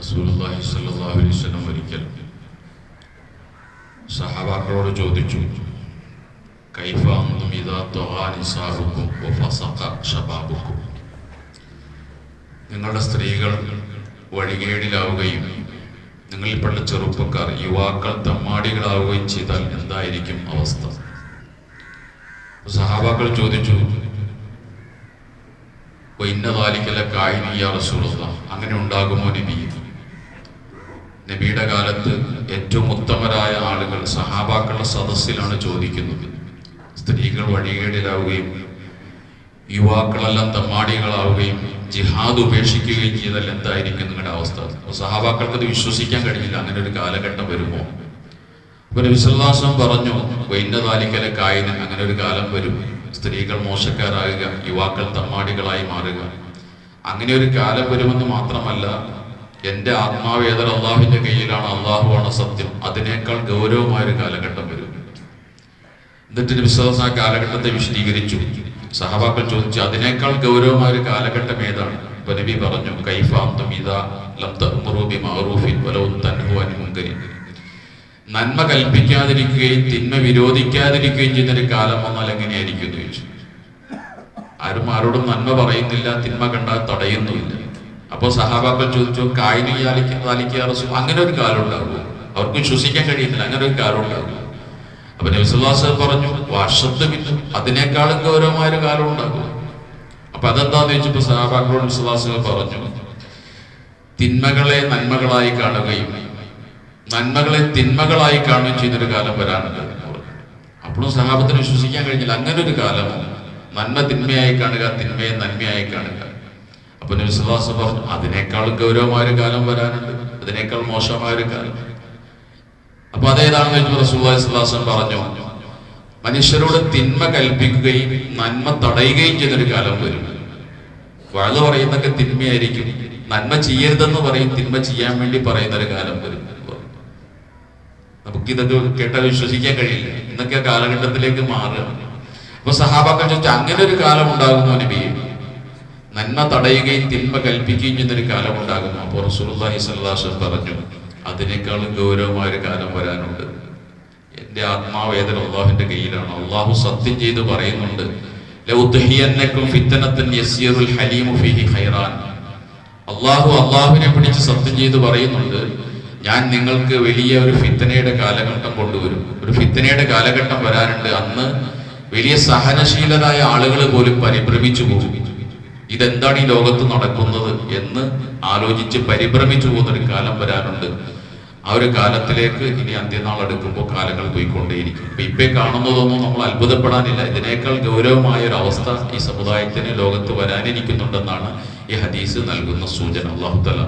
റസൂലുള്ളാഹി സ്വല്ലല്ലാഹു അലൈഹി വസല്ലം ഒരിക്കൽ സഹാബാക്കളോട് ചോദിച്ചു, കൈഫ അൻതും ഇദാ തഗാ നിസാഉകും വഫസഖ ശബാബുക്കും. നിങ്ങളുടെ സ്ത്രീകൾ വഴികേടിലാവുകയും നിങ്ങളിൽപ്പെട്ട ചെറുപ്പക്കാർ യുവാക്കൾ തമ്മാടികളാവുകയും ചെയ്താൽ എന്തായിരിക്കും അവസ്ഥ? സഹാബാക്കൾ ചോദിച്ചു, അങ്ങനെ ഉണ്ടാകുമോ നബി? നബിയുടെ കാലത്ത് ഏറ്റവും ഉത്തമരായ ആളുകൾ സഹാബാക്കളുടെ സദസ്സിലാണ് ചോദിക്കുന്നത്. സ്ത്രീകൾ വഴികേടിലാവുകയും യുവാക്കളെല്ലാം തമ്മാടികളാവുകയും ജിഹാദ് ഉപേക്ഷിക്കുകയും ചെയ്താൽ എന്തായിരിക്കും നിങ്ങളുടെ അവസ്ഥ? സഹാബാക്കൾക്ക് അത് വിശ്വസിക്കാൻ കഴിയില്ല. അങ്ങനെ ഒരു കാലഘട്ടം വരുമോ? അപ്പൊ നബി സല്ലല്ലാഹു അലൈഹി വസല്ലം പറഞ്ഞു, വൈന്നദാലിക്കലക്കായിന്, അങ്ങനെ ഒരു കാലം വരും, സ്ത്രീകൾ മോശക്കാരാകുക, യുവാക്കൾ തമ്മാടികളായി മാറുക. അങ്ങനെ ഒരു കാലം വരുമെന്ന് മാത്രമല്ല, എൻ്റെ ആത്മാവേദന അള്ളാഹുവിന്റെ കയ്യിലാണ്, അള്ളാഹുവാണ് സത്യം, അതിനേക്കാൾ ഗൗരവമായൊരു കാലഘട്ടം വരും. എന്നിട്ട് നബി സല്ലല്ലാഹു അലൈഹി വസല്ലം ആ കാലഘട്ടത്തെ വിശദീകരിച്ചു. സഹാബാക്കൾ ചോദിച്ചു, അതിനേക്കാൾ ഗൗരവമായൊരു കാലഘട്ടം ഏതാണ്? അപ്പൊ നബി പറഞ്ഞു, കൈഫ അൻതും ഇദാ ലം തഅ്മുറൂ ബിമഅറൂഫിൻ വലൗ തൻഹൂ അനിൽ മുൻകരി. നന്മ കൽപ്പിക്കാതിരിക്കുകയും തിന്മ വിരോധിക്കാതിരിക്കുകയും ചെയ്യുന്നൊരു കാലം വന്നാൽ എങ്ങനെയായിരിക്കും എന്ന് ചോദിച്ചു. ആരോടും നന്മ പറയുന്നില്ല, തിന്മ കണ്ടാൽ തടയുന്നുമില്ല. അപ്പൊ സഹാബാക്കൾ ചോദിച്ചു, അങ്ങനെ ഒരു കാലം ഉണ്ടാകുമോ? അവർക്ക് വിശ്വസിക്കാൻ കഴിയുന്നില്ല, അങ്ങനെ ഒരു കാലം ഉണ്ടാകുമോ? അപ്പൊ നബി സല്ലല്ലാഹു അലൈഹി വസല്ലം പറഞ്ഞു, വർഷത്തുമില്ല, അതിനേക്കാളും ഗൗരവമായൊരു കാലം ഉണ്ടാകും. അപ്പൊ അതെന്താന്ന് ചോദിച്ചപ്പോ സഹാബാക്കളോട് നബി സല്ലല്ലാഹു അലൈഹി വസല്ലം പറഞ്ഞു, തിന്മകളെ നന്മകളായി കാണുകയും നന്മകളെ തിന്മകളായി കാണുകയും ചെയ്യുന്നൊരു കാലം വരാനുണ്ട്. അപ്പോഴും സഹാബത്തിന് വിശ്വസിക്കാൻ കഴിഞ്ഞില്ല, അങ്ങനെ ഒരു കാലമോ? നന്മ തിന്മയായി കാണുക, തിന്മയെ നന്മയായി കാണുക. അപ്പൊ നബി സല്ലല്ലാഹു അലൈഹി വസല്ലം പറഞ്ഞു, അതിനേക്കാളും ഗൗരവമായൊരു കാലം വരാനുണ്ട്, അതിനേക്കാൾ മോശമായൊരു കാലം. അപ്പൊ അതേതാണെന്ന് വെച്ചപ്പോൾ റസൂലുള്ളാഹി സ്വല്ലല്ലാഹു അലൈഹി വസല്ലം പറഞ്ഞു, മനുഷ്യരോട് തിന്മ കൽപ്പിക്കുകയും നന്മ തടയുകയും ചെയ്യുന്നൊരു കാലം വരും. വഅദ് പറയുന്നൊക്കെ തിന്മയായിരിക്കും, നന്മ ചെയ്യരുതെന്ന് പറയും, തിന്മ ചെയ്യാൻ വേണ്ടി പറയുന്നൊരു കാലം വരും. നമുക്കിതൊക്കെ കേട്ടാൽ വിശ്വസിക്കാൻ കഴിയില്ല. ഇന്നൊക്കെ ആ കാലഘട്ടത്തിലേക്ക് മാറുകയാണ്. അപ്പൊ സഹാബാക്കൾ ചോദിച്ചു, അങ്ങനെ ഒരു കാലം ഉണ്ടാകുമോ നബിയെ? നന്മ തടയുകയും തിന്മ കൽപ്പിക്കുകയും ചെയ്യുന്നൊരു കാലം ഉണ്ടാകുമോ? അപ്പോൾ റസൂലുള്ളാഹി സ്വല്ലല്ലാഹു അലൈഹി വസല്ലം പറഞ്ഞു, അതിനേക്കാളും ഗൗരവമായൊരു കാലം വരാനുണ്ട്. എൻ്റെ ആത്മാവേദന അള്ളാഹുവിന്റെ കയ്യിലാണ്. അള്ളാഹു സത്യം ചെയ്ത് പറയുന്നുണ്ട്, അള്ളാഹുവിനെ പിടിച്ച് സത്യം ചെയ്ത് പറയുന്നുണ്ട്, ഞാൻ നിങ്ങൾക്ക് വലിയ ഒരു ഫിത്തനയുടെ കാലഘട്ടം കൊണ്ടുവരും. ഒരു ഫിത്തനയുടെ കാലഘട്ടം വരാനുണ്ട്. അന്ന് വലിയ സഹനശീലരായ ആളുകൾ പോലും പരിഭ്രമിച്ചു പോകും. ഇതെന്താണ് ഈ ലോകത്ത് നടക്കുന്നത് എന്ന് ആലോചിച്ച് പരിഭ്രമിച്ചു പോകുന്നൊരു കാലം വരാനുണ്ട്. ആ ഒരു കാലത്തിലേക്ക് ഇനി അന്ത്യനാൾ എടുക്കുമ്പോൾ കാലങ്ങൾ പോയിക്കൊണ്ടേയിരിക്കും. ഇപ്പൊ കാണുന്നതൊന്നും നമ്മൾ അത്ഭുതപ്പെടാനില്ല. ഇതിനേക്കാൾ ഗൗരവമായ ഒരു അവസ്ഥ ഈ സമുദായത്തിന് ലോകത്ത് വരാനിരിക്കുന്നുണ്ടെന്നാണ് ഈ ഹദീസ് നൽകുന്ന സൂചന. അല്ലാഹു തആല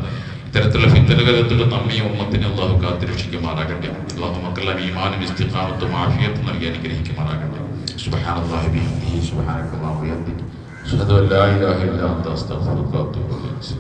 ഇത്തരത്തിലുള്ള ഫിത്തനകളിലുള്ള നമ്മയും ഉമ്മത്തിനെ അല്ലാഹു കാത്തുരക്ഷിക്കുമാറാകട്ടെ. അല്ലാഹു മക്കളെ ഈമാനും ഇസ്തിഖാമത്തും ആഫിയത്തും നൽകി അനുഗ്രഹിക്കുമാറാകട്ടെ. സുബ്ഹാനല്ലാഹി ബിഹംദിഹി സുബ്ഹാനക്കല്ലാഹു വബിഹംദിഹി അഷ്ഹദു അല്ലാ ഇലാഹ ഇല്ലാ അൻത അസ്തഗ്ഫിറുക വഅത്തൂബു ഇലൈക്.